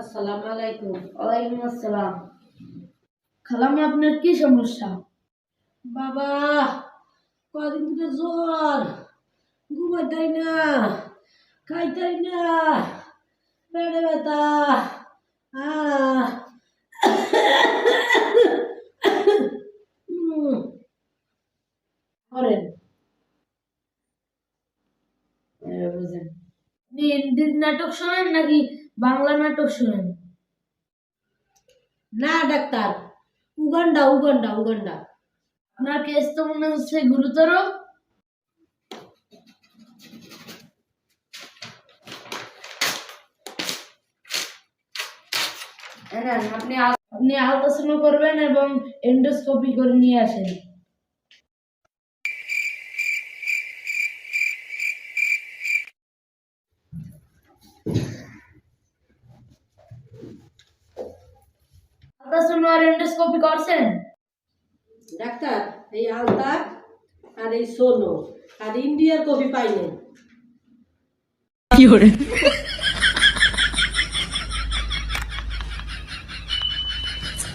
আসসালামু আলাইকুম। ওয়ালাইকুম আসসালাম। খালাম্মা, আপনার কি সমস্যা? বাবা, কদিন ধরে জ্বর, ঘুমাইতাই না, খাইতাই না, পেটে ব্যথা। আহ উম, করেন বুঝেন। আপনি হিন্দি নাটক শোনেন নাকি বাংলা নাটক শোনেন? না ডাক্তার, উগান্ডা উগান্ডা উগান্ডা। আপনার কেস তো মনে হচ্ছে গুরুতর। আপনি আলট্রাসাউন্ড করবেন এবং এন্ডোস্কোপি করে নিয়ে আসেন। আলট্রাসাউন্ড আর এন্ডোস্কোপি করছেন? ডাক্তার, এই আলতা আর এই সোনো আর ইন্ডিয়ার কফি পাইনি। কি